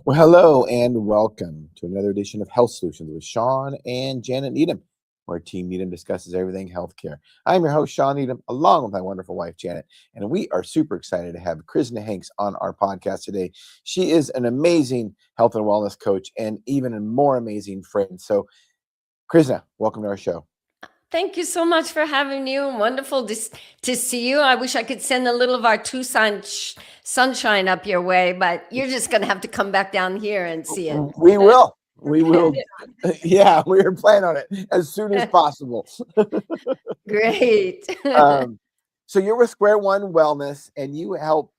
Well, hello and welcome to another edition of Health Solutions with Shawn and Janet Needham, where Team Needham discusses everything healthcare. I'm your host, Shawn Needham, along with my wonderful wife, Janet, and we are super excited to have Krisna Hanks on our podcast today. She is an amazing health and wellness coach and even a more amazing friend. So, Krisna, welcome to our show. Thank you so much for having me. Wonderful to see you. I wish I could send a little of our Tucson sunshine up your way, but you're just going to have to come back down here and see it. We will. We will. Yeah, we're planning on it as soon as possible. Great. So you're with Square One Wellness, and you help,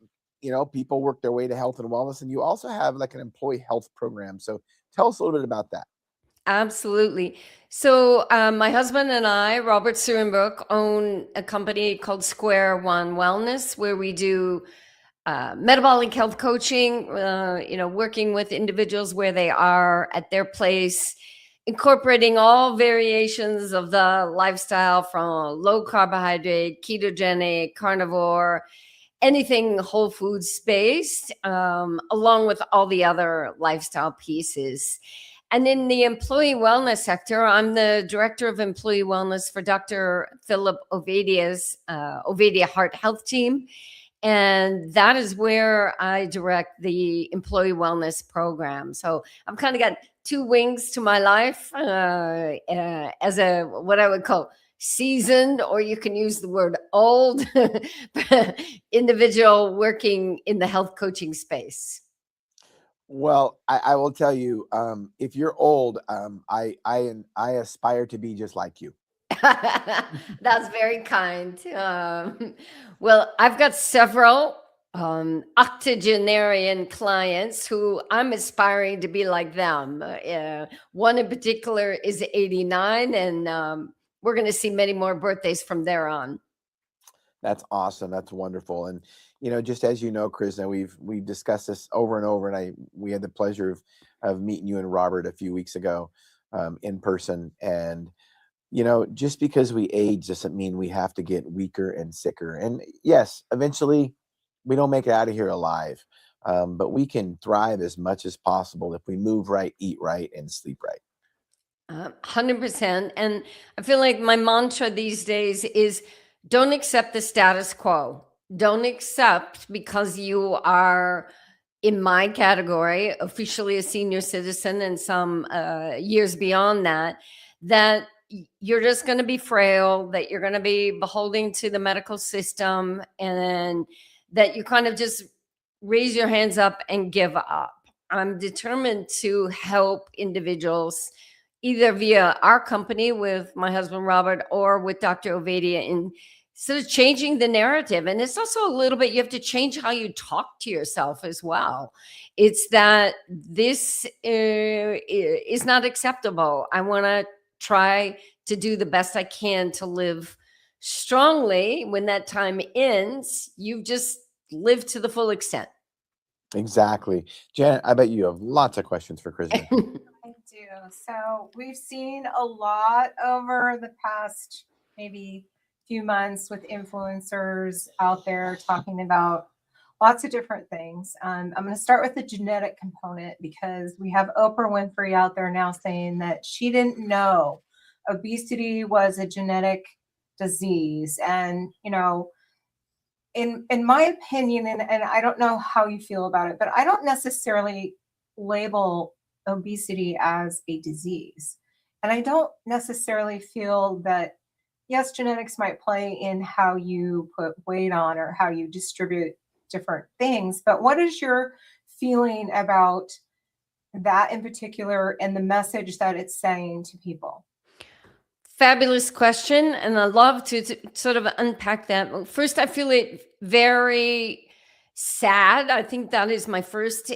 people work their way to health and wellness, and you also have like an employee health program. So tell us a little bit about that. Absolutely. So my husband and I, Robert Surenbrook, own a company called Square One Wellness, where we do metabolic health coaching, working with individuals where they are at their place, incorporating all variations of the lifestyle from low carbohydrate, ketogenic, carnivore, anything whole foods based, along with all the other lifestyle pieces. And in the employee wellness sector, I'm the director of employee wellness for Dr. Philip Ovadia's Ovadia Heart Health Team. And that is where I direct the employee wellness program. So I've kind of got two wings to my life as a what I would call seasoned, or you can use the word old, individual working in the health coaching space. Well, I will tell you, if you're old, I aspire to be just like you. That's very kind. Well, I've got several octogenarian clients who I'm aspiring to be like them. One in particular is 89, and we're going to see many more birthdays from there on. That's awesome. That's wonderful. And just as you know, Krisna, we've discussed this over and over, and we had the pleasure of meeting you and Robert a few weeks ago in person. And just because we age doesn't mean we have to get weaker and sicker. And yes, eventually we don't make it out of here alive, but we can thrive as much as possible if we move right, eat right, and sleep right. 100%. And I feel like my mantra these days is don't accept the status quo. Don't accept because you are, in my category, officially a senior citizen and some years beyond that you're just going to be frail, that you're going to be beholden to the medical system, and that you kind of just raise your hands up and give up. I'm determined to help individuals either via our company with my husband, Robert, or with Dr. Ovadia in sort of changing the narrative. And it's also a little bit, you have to change how you talk to yourself as well. It's that this is not acceptable. I want to try to do the best I can to live strongly. When that time ends, you've just lived to the full extent. Exactly. Janet, I bet you have lots of questions for Krisna. I do. So we've seen a lot over the past maybe few months with influencers out there talking about lots of different things. I'm going to start with the genetic component because we have Oprah Winfrey out there now saying that she didn't know obesity was a genetic disease. And, in my opinion, and I don't know how you feel about it, but I don't necessarily label obesity as a disease. And I don't necessarily feel that, yes, genetics might play in how you put weight on or how you distribute different things, but what is your feeling about that in particular and the message that it's saying to people? Fabulous question. And I love to sort of unpack that. First, I feel it very sad. I think that is my first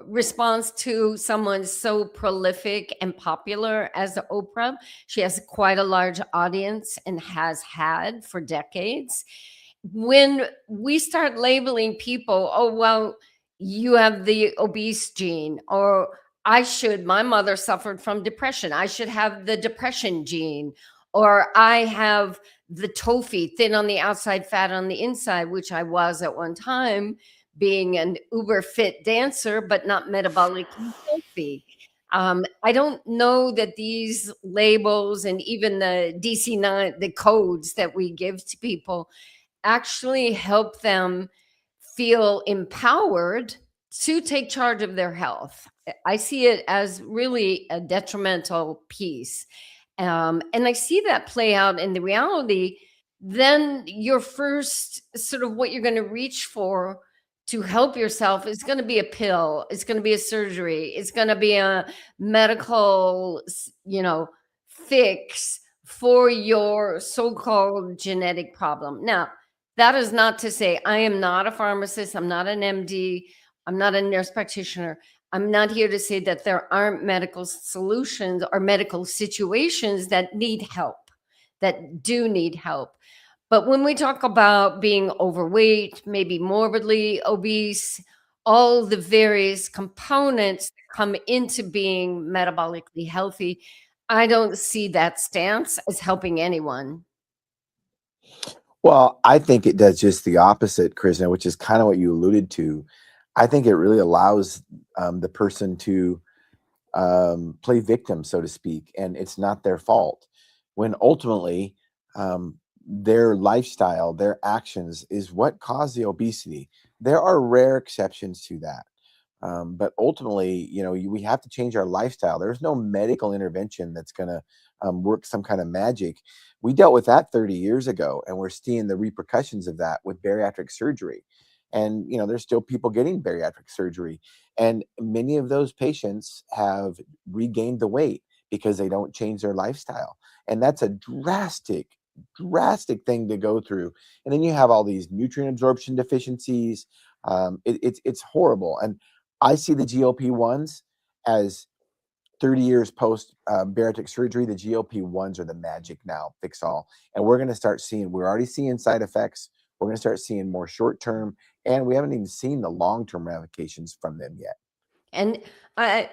response to someone so prolific and popular as Oprah. She has quite a large audience and has had for decades. When we start labeling people, oh, well, you have the obese gene, or my mother suffered from depression, I should have the depression gene, or I have the TOFI, thin on the outside, fat on the inside, which I was at one time. being an uber fit dancer, but not metabolically healthy. I don't know that these labels and even the DC-9, the codes that we give to people, actually help them feel empowered to take charge of their health. I see it as really a detrimental piece. And I see that play out in the reality. Then your first sort of what you're going to reach for to help yourself is going to be a pill. It's going to be a surgery. It's going to be a medical, fix for your so-called genetic problem. Now, that is not to say I am not a pharmacist. I'm not an MD. I'm not a nurse practitioner. I'm not here to say that there aren't medical solutions or medical situations that need help, that do need help. But when we talk about being overweight, maybe morbidly obese, all the various components that come into being metabolically healthy, I don't see that stance as helping anyone. Well, I think it does just the opposite, Krishna, which is kind of what you alluded to. I think it really allows the person to play victim, so to speak, and it's not their fault. When ultimately their lifestyle, their actions is what caused the obesity. There are rare exceptions to that. But ultimately, we have to change our lifestyle. There's no medical intervention that's going to work some kind of magic. We dealt with that 30 years ago, and we're seeing the repercussions of that with bariatric surgery. And, there's still people getting bariatric surgery. And many of those patients have regained the weight because they don't change their lifestyle. And that's a drastic thing to go through. And then you have all these nutrient absorption deficiencies. It's horrible. And I see the GLP-1s as 30 years post bariatric surgery. The GLP-1s are the magic now, fix all. And we're already seeing side effects. We're going to start seeing more short term, and we haven't even seen the long term ramifications from them yet. And I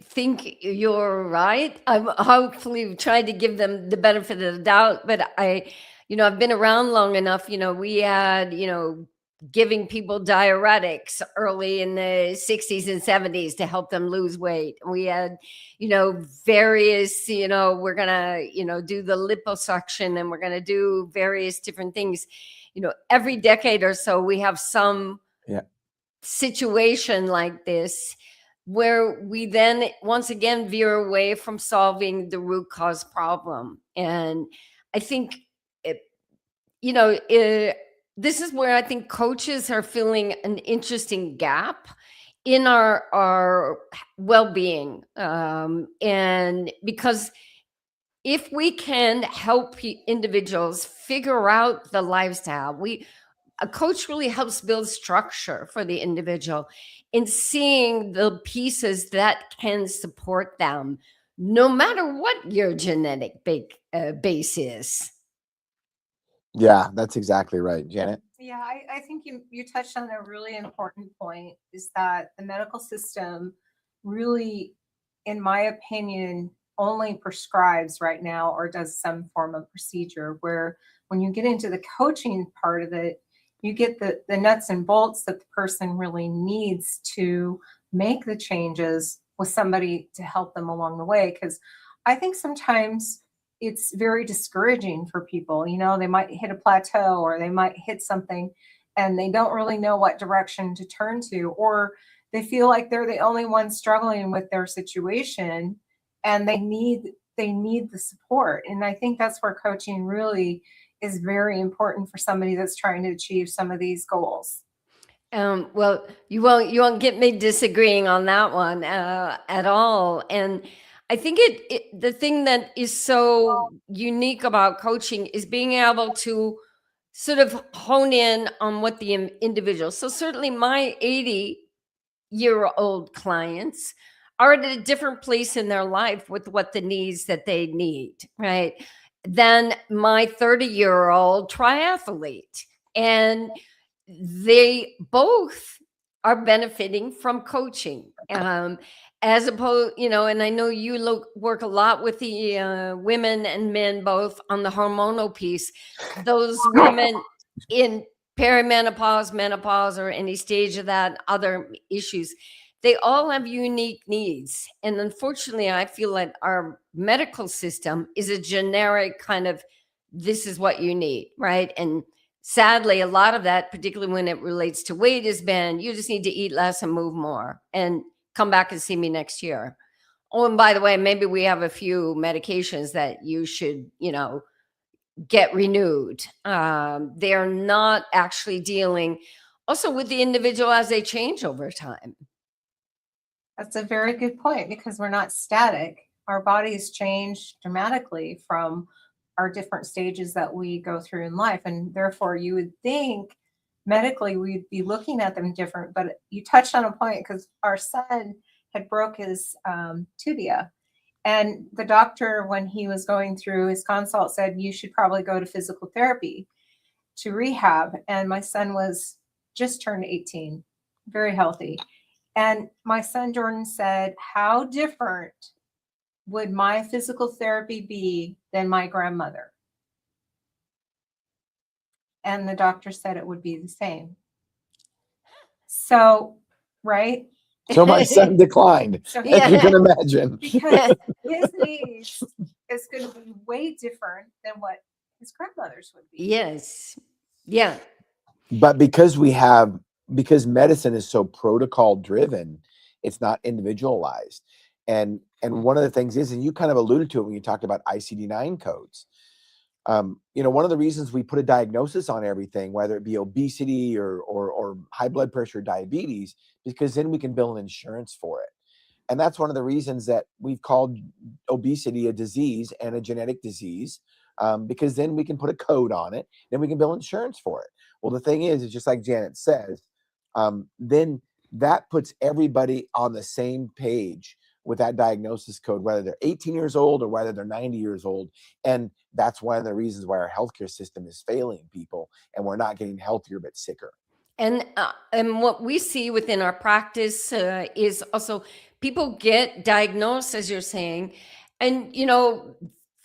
think you're right. I'm hopefully trying to give them the benefit of the doubt, but I've been around long enough. We had, giving people diuretics early in the 60s and 70s to help them lose weight. We had, various, we're going to, do the liposuction, and we're going to do various different things. Every decade or so, we have some situation like this where we then once again veer away from solving the root cause problem. And I think this is where I think coaches are feeling an interesting gap in our well-being, and because if we can help individuals figure out the lifestyle, a coach really helps build structure for the individual in seeing the pieces that can support them, no matter what your genetic base is. Yeah, that's exactly right, Janet. Yeah, I think you touched on a really important point, is that the medical system really, in my opinion, only prescribes right now or does some form of procedure, where when you get into the coaching part of it, you get the nuts and bolts that the person really needs to make the changes with somebody to help them along the way. Because I think sometimes it's very discouraging for people. They might hit a plateau, or they might hit something and they don't really know what direction to turn to, or they feel like they're the only ones struggling with their situation, and they need the support. And I think that's where coaching really is very important for somebody that's trying to achieve some of these goals. Well, you won't get me disagreeing on that one at all. And I think the thing that is so unique about coaching is being able to sort of hone in on what the individual. So certainly my 80-year-old clients are at a different place in their life with what the needs that they need, right? Than my 30-year-old triathlete. And they both are benefiting from coaching, as opposed, and I know you work a lot with the women and men both on the hormonal piece. Those women in perimenopause, menopause, or any stage of that, other issues, they all have unique needs. And unfortunately, I feel like our medical system is a generic kind of, this is what you need, right? And sadly, a lot of that, particularly when it relates to weight, has been, you just need to eat less and move more and come back and see me next year. Oh, and by the way, maybe we have a few medications that you should, get renewed. They're not actually dealing also with the individual as they change over time. That's a very good point, because we're not static. Our bodies change dramatically from our different stages that we go through in life. And therefore, you would think medically we'd be looking at them different. But you touched on a point, because our son had broke his tibia. And the doctor, when he was going through his consult, said, you should probably go to physical therapy to rehab. And my son was just turned 18, very healthy. And my son Jordan said, how different would my physical therapy be than my grandmother? And the doctor said it would be the same. So, right? So my son declined, So as you can imagine. because his needs is going to be way different than what his grandmother's would be. Yes. Yeah. But because medicine is so protocol driven, it's not individualized. And one of the things is, and you kind of alluded to it when you talked about ICD-9 codes. One of the reasons we put a diagnosis on everything, whether it be obesity or high blood pressure, diabetes, because then we can bill an insurance for it. And that's one of the reasons that we've called obesity a disease and a genetic disease, because then we can put a code on it, then we can bill insurance for it. Well, the thing is just like Janet says, then that puts everybody on the same page with that diagnosis code, whether they're 18 years old or whether they're 90 years old. And that's one of the reasons why our healthcare system is failing people, and we're not getting healthier but sicker. And what we see within our practice is also people get diagnosed, as you're saying, and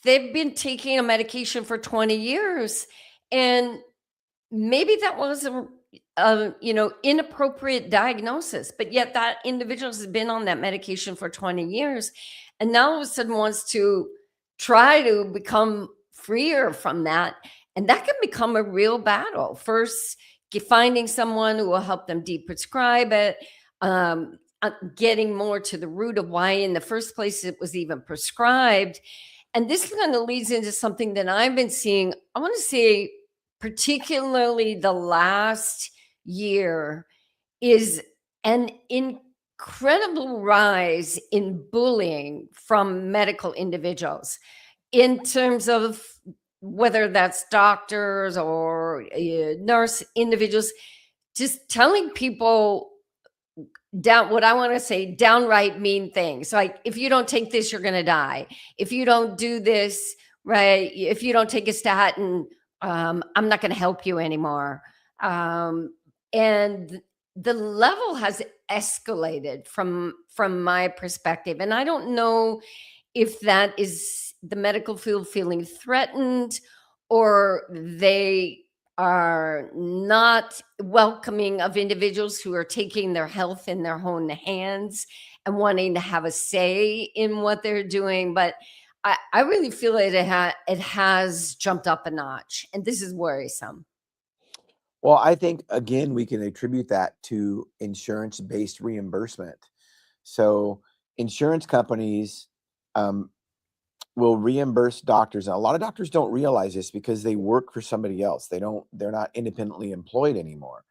they've been taking a medication for 20 years, and maybe that was a inappropriate diagnosis, but yet that individual has been on that medication for 20 years, and now all of a sudden wants to try to become freer from that, and that can become a real battle. First, finding someone who will help them deprescribe it, getting more to the root of why in the first place it was even prescribed. And this kind of leads into something that I've been seeing, I want to say particularly the last year, is an incredible rise in bullying from medical individuals in terms of whether that's doctors or nurse individuals, just telling people what I want to say, downright mean things. Like, if you don't take this, you're going to die. If you don't do this, right? If you don't take a statin, I'm not going to help you anymore. And the level has escalated from my perspective. And I don't know if that is the medical field feeling threatened, or they are not welcoming of individuals who are taking their health in their own hands and wanting to have a say in what they're doing. But I really feel it has jumped up a notch, and this is worrisome. Well, I think, again, we can attribute that to insurance-based reimbursement. So insurance companies will reimburse doctors. And a lot of doctors don't realize this because they work for somebody else. They're not independently employed anymore.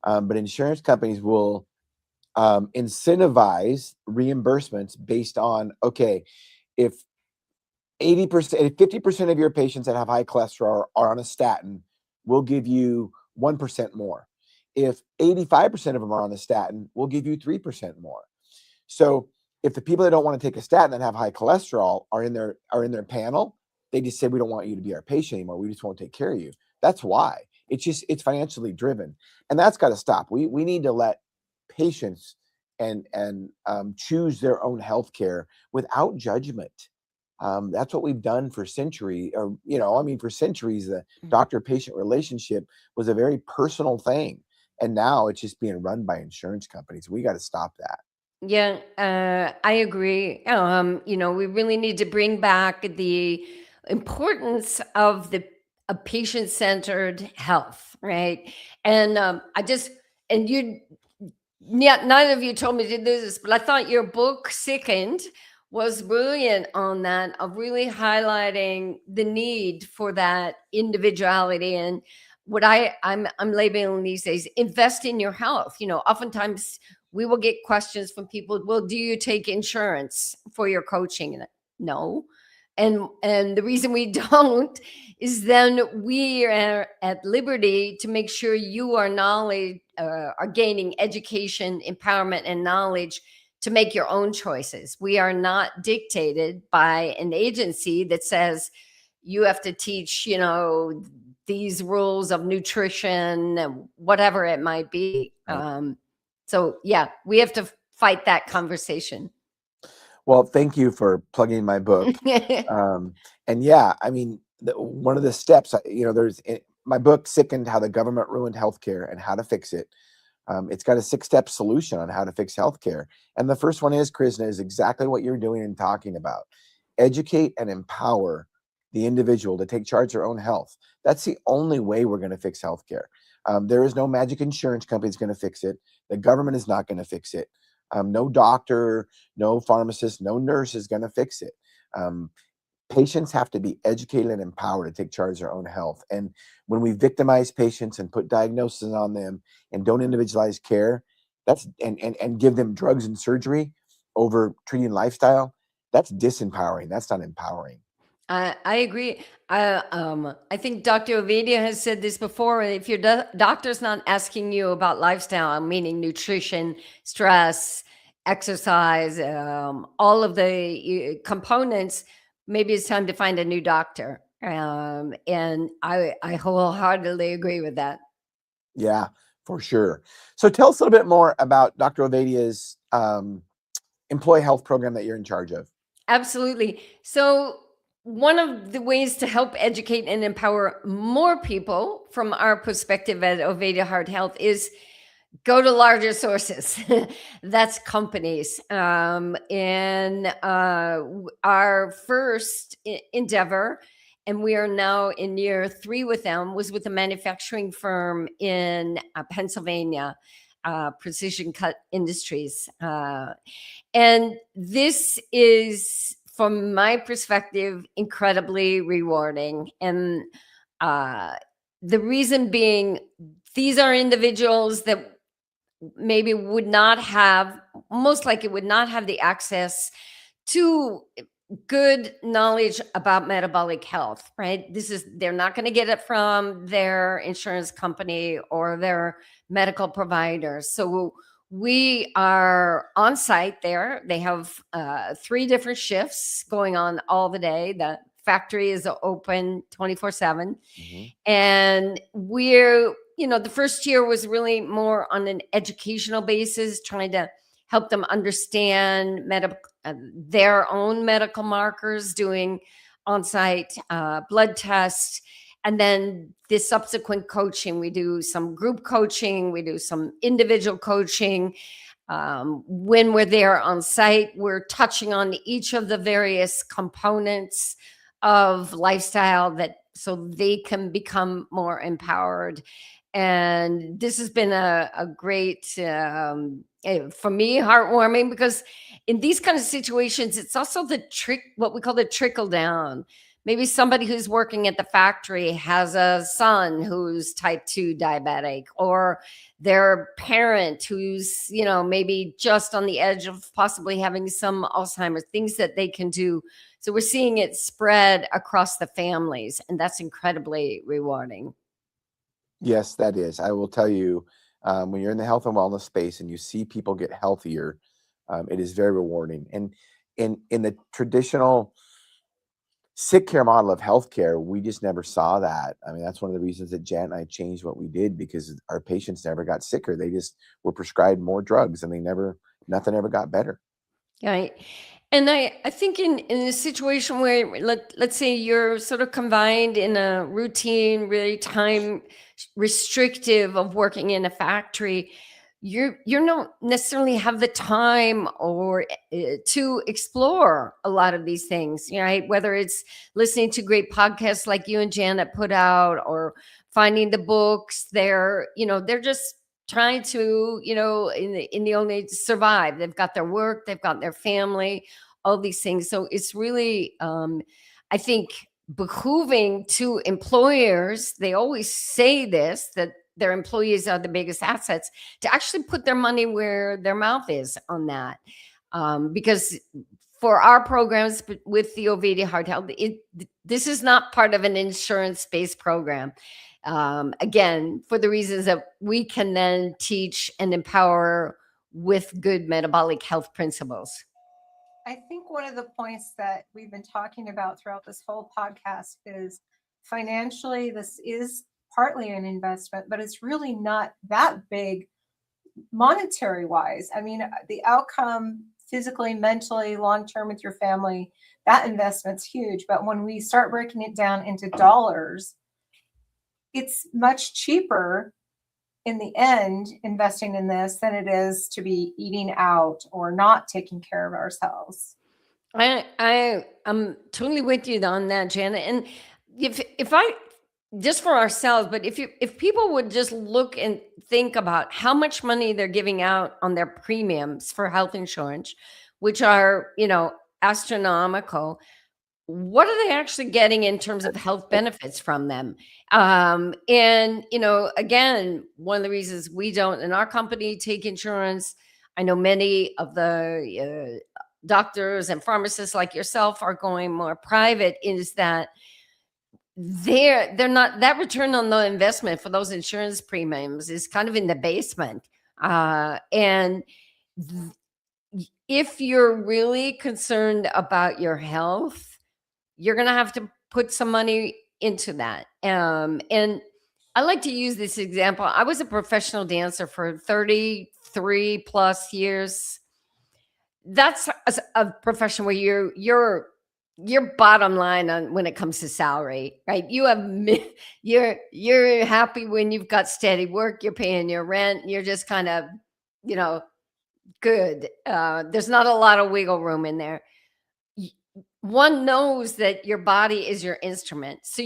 But insurance companies will incentivize reimbursements based on, okay, if 80%, 50% of your patients that have high cholesterol are on a statin, we'll give you 1% more. If 85% of them are on the statin, we'll give you 3% more. So if the people that don't want to take a statin that have high cholesterol are in their panel, they just say, we don't want you to be our patient anymore. We just won't take care of you. That's why. It's financially driven, and that's got to stop. We need to let patients and choose their own health care without judgment. That's what we've done for centuries, or, for centuries, the Mhm. doctor-patient relationship was a very personal thing. And now it's just being run by insurance companies. We got to stop that. Yeah, I agree. We really need to bring back the importance of the a patient-centered health, right? And and you, yeah, none of you told me to do this, but I thought your book Sickened was brilliant on that, of really highlighting the need for that individuality and what I'm labeling these days, invest in your health. Oftentimes we will get questions from people, well, do you take insurance for your coaching? And no. And the reason we don't is then we are at liberty to make sure you are gaining education, empowerment, and knowledge to make your own choices. We are not dictated by an agency that says you have to teach, these rules of nutrition and whatever it might be. Right. So yeah, we have to fight that conversation. Well, thank you for plugging my book. And yeah, one of the steps, my book, Sickened: How the Government Ruined Healthcare and How to Fix It. It's got a 6-step solution on how to fix healthcare. And the first one is, Krisna, is exactly what you're doing and talking about. Educate and empower the individual to take charge of their own health. That's the only way we're going to fix healthcare. There is no magic insurance company that's going to fix it. The government is not going to fix it. No doctor, no pharmacist, no nurse is going to fix it. Patients have to be educated and empowered to take charge of their own health. And when we victimize patients and put diagnoses on them and don't individualize care, and give them drugs and surgery over treating lifestyle, that's disempowering. That's not empowering. I agree. I think Dr. Ovadia has said this before. If your doctor's not asking you about lifestyle, meaning nutrition, stress, exercise, all of the components, maybe it's time to find a new doctor. And I wholeheartedly agree with that. Yeah, for sure. So tell us a little bit more about Dr. Ovadia's employee health program that you're in charge of. Absolutely. So, one of the ways to help educate and empower more people from our perspective at Ovadia Heart Health is go to larger sources. That's companies. And our first endeavor, and we are now in year 3 with them, was with a manufacturing firm in Pennsylvania, Precision Cut Industries. And this is, from my perspective, incredibly rewarding. And the reason being, these are individuals that maybe would not have, most likely would not have the access to good knowledge about metabolic health, right? They're not going to get it from their insurance company or their medical providers. So we are on site there. They have 3 different shifts going on all the day. The factory is open 24/7. And the first year was really more on an educational basis, trying to help them understand their own medical markers, doing on-site blood tests. And then the subsequent coaching, we do some group coaching, we do some individual coaching. When we're there on site, we're touching on each of the various components of lifestyle so they can become more empowered. And this has been a great, for me, heartwarming, because in these kind of situations, it's also what we call the trickle down. Maybe somebody who's working at the factory has a son who's type 2 diabetic, or their parent who's, maybe just on the edge of possibly having some Alzheimer's, things that they can do. So we're seeing it spread across the families, and that's incredibly rewarding. Yes, that is. I will tell you, when you're in the health and wellness space and you see people get healthier, it is very rewarding. And in the traditional sick care model of healthcare, we just never saw that. That's one of the reasons that Jan and I changed what we did, because our patients never got sicker. They just were prescribed more drugs, and nothing ever got better. Right. And I think in a situation where let's say you're sort of confined in a routine, really time restrictive of working in a factory, you're not necessarily have the time or to explore a lot of these things, right? Whether it's listening to great podcasts like you and Janet put out, or finding the books, they're just trying to, in the old age, survive. They've got their work, they've got their family, all these things. So it's really, I think, behooving to employers. They always say this, that their employees are the biggest assets, to actually put their money where their mouth is on that. Because for our programs with the Ovadia Heart Health, this is not part of an insurance-based program. Again, for the reasons that we can then teach and empower with good metabolic health principles. I think one of the points that we've been talking about throughout this whole podcast is financially, this is partly an investment, but it's really not that big monetary wise. I mean, the outcome physically, mentally, long term with your family, that investment's huge. But when we start breaking it down into dollars, it's much cheaper in the end investing in this than it is to be eating out or not taking care of ourselves. I'm totally with you on that, Janet. And if I just for ourselves, but if people would just look and think about how much money they're giving out on their premiums for health insurance, which are, astronomical, what are they actually getting in terms of health benefits from them? And, again, one of the reasons we don't in our company take insurance, I know many of the doctors and pharmacists like yourself are going more private, is that they're not, that return on the investment for those insurance premiums is kind of in the basement. And if you're really concerned about your health, you're going to have to put some money into that. And I like to use this example. I was a professional dancer for 33 plus years. That's a profession where your bottom line on when it comes to salary, right? You're happy when you've got steady work, you're paying your rent, you're just kind of, good. There's not a lot of wiggle room in there. One knows that your body is your instrument. So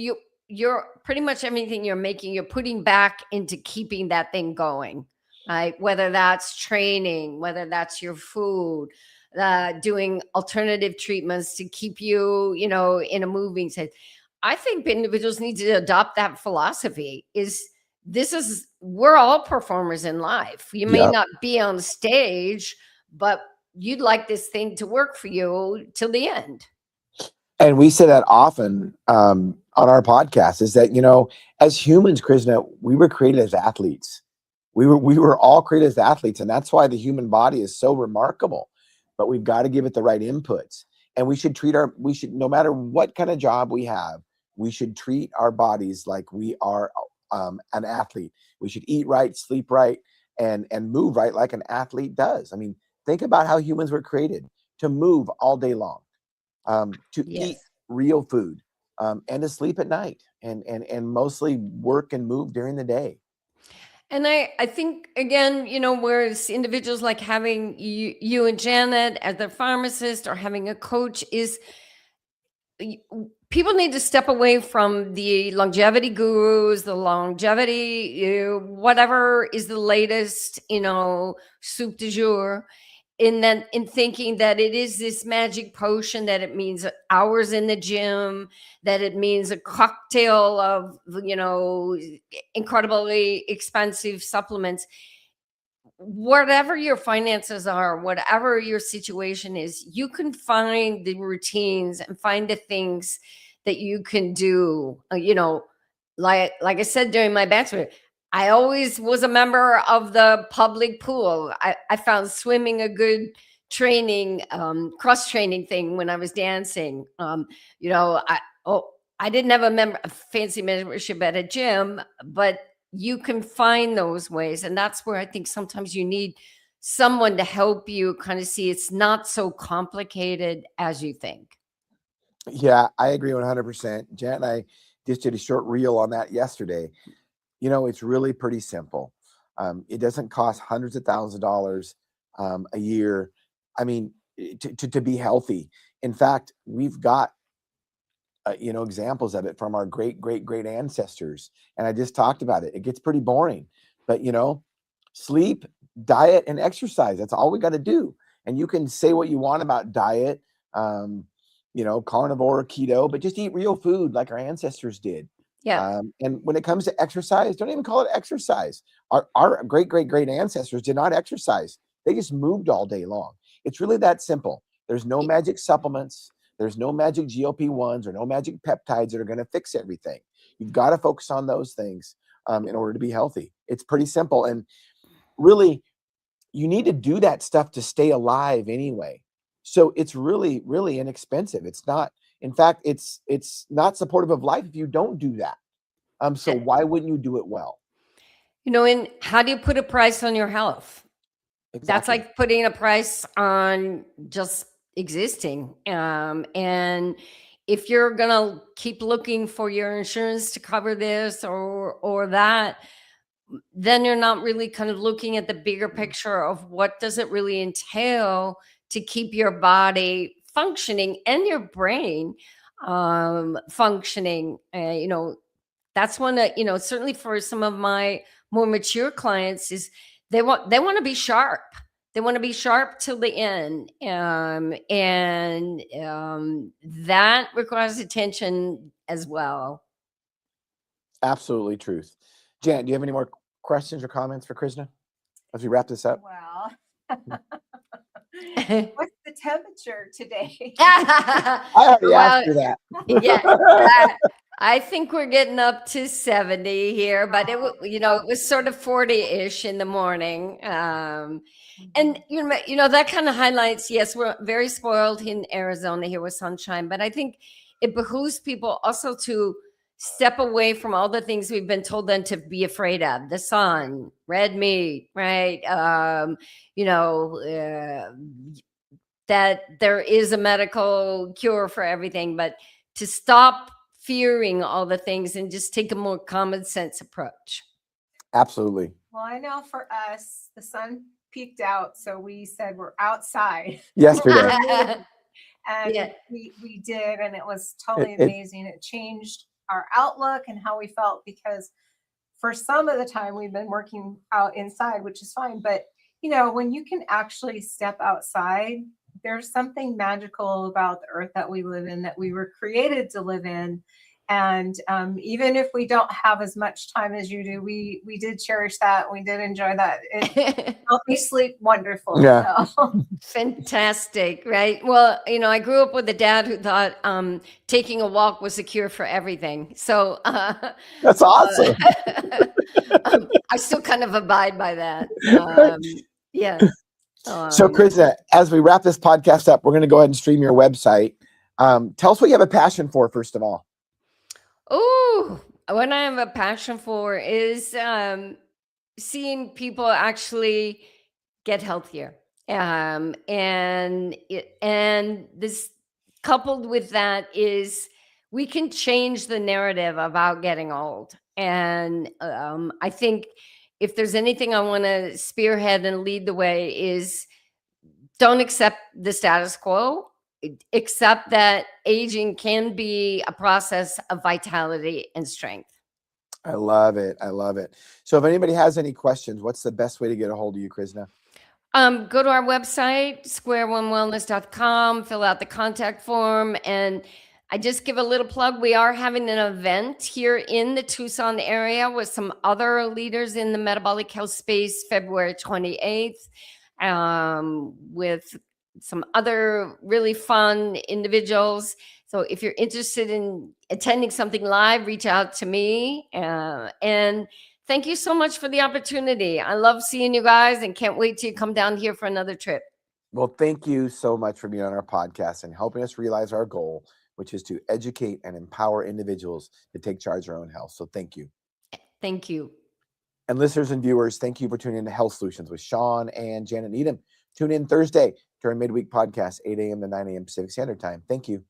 you're pretty much everything you're making, you're putting back into keeping that thing going, right? Whether that's training, whether that's your food, doing alternative treatments to keep you, in a moving state. I think individuals need to adopt that philosophy. We're all performers in life. You may not be on stage, but you'd like this thing to work for you till the end. And we say that often on our podcast, is that, as humans, Krisna, we were created as athletes. We were all created as athletes. And that's why the human body is so remarkable. But we've got to give it the right inputs. And we should no matter what kind of job we have, we should treat our bodies like we are an athlete. We should eat right, sleep right, and move right like an athlete does. I mean, think about how humans were created to move all day long. To eat real food, and to sleep at night, and mostly work and move during the day. And I think, again, whereas individuals like having you and Janet as their pharmacist, or having a coach, is people need to step away from the longevity gurus, the longevity, whatever is the latest, soup du jour, in thinking that it is this magic potion, that it means hours in the gym, that it means a cocktail of, incredibly expensive supplements. Whatever your finances are, whatever your situation is, you can find the routines and find the things that you can do. Like I said, during my bachelor, I always was a member of the public pool. I found swimming a good training, cross training thing when I was dancing. I didn't have a fancy membership at a gym, but you can find those ways. And that's where I think sometimes you need someone to help you kind of see it's not so complicated as you think. Yeah, I agree 100%. Jan and I just did a short reel on that yesterday. It's really pretty simple. It doesn't cost hundreds of thousands of dollars a year. I mean, to be healthy. In fact, we've got examples of it from our great ancestors. And I just talked about it. It gets pretty boring, but sleep, diet, and exercise. That's all we got to do. And you can say what you want about diet, carnivore or keto, but just eat real food like our ancestors did. Yeah. And when it comes to exercise, don't even call it exercise. Our great ancestors did not exercise. They just moved all day long. It's really that simple. There's no magic supplements. There's no magic GLP-1s or no magic peptides that are going to fix everything. You've got to focus on those things in order to be healthy. It's pretty simple. And really, you need to do that stuff to stay alive anyway. So it's really, really inexpensive. It's not, in fact, it's not supportive of life if you don't do that. So why wouldn't you do it well? And how do you put a price on your health? Exactly. That's like putting a price on just existing. And if you're gonna keep looking for your insurance to cover this or that, then you're not really kind of looking at the bigger picture of what does it really entail to keep your body functioning and your brain functioning. That's one that, certainly for some of my more mature clients is they want to be sharp. They want to be sharp till the end. And that requires attention as well. Absolutely truth. Jan, do you have any more questions or comments for Krisna as we wrap this up? Well, what's the temperature today? I already asked you that. Yeah. I think we're getting up to 70 here, but it was sort of 40-ish in the morning. And that kind of highlights, yes, we're very spoiled in Arizona here with sunshine, but I think it behooves people also to step away from all the things we've been told them to be afraid of: the sun, red meat, right? That there is a medical cure for everything, but to stop fearing all the things and just take a more common sense approach. Absolutely. Well, I know for us, the sun peaked out, so we said we're outside yesterday. And Yeah. we did, and it was totally amazing. It changed our outlook and how we felt, because for some of the time we've been working out inside, which is fine. But when you can actually step outside, there's something magical about the earth that we live in, that we were created to live in. And even if we don't have as much time as you do, we did cherish that. We did enjoy that. It helped me sleep wonderful. Yeah. So. Fantastic, right? Well, I grew up with a dad who thought taking a walk was a cure for everything. So that's awesome. I still kind of abide by that. Yeah. So, Krisna, as we wrap this podcast up, we're going to go ahead and stream your website. Tell us what you have a passion for, first of all. Oh, what I have a passion for is seeing people actually get healthier. And this, coupled with that, is we can change the narrative about getting old. And I think if there's anything I want to spearhead and lead the way is don't accept the status quo. Accept that aging can be a process of vitality and strength. I love it. I love it. So if anybody has any questions, what's the best way to get a hold of you, Krisna? Go to our website, squareonewellness.com, fill out the contact form. And I just give a little plug. We are having an event here in the Tucson area with some other leaders in the metabolic health space, February 28th, with some other really fun individuals. So if you're interested in attending something live, reach out to me. And thank you so much for the opportunity. I love seeing you guys and can't wait till you come down here for another trip. Well, thank you so much for being on our podcast and helping us realize our goal, which is to educate and empower individuals to take charge of their own health. So thank you. Thank you. And listeners and viewers, thank you for tuning in to Health Solutions with Shawn and Janet Needham. Tune in Thursday to our midweek podcast, 8 a.m. to 9 a.m. Pacific Standard Time. Thank you.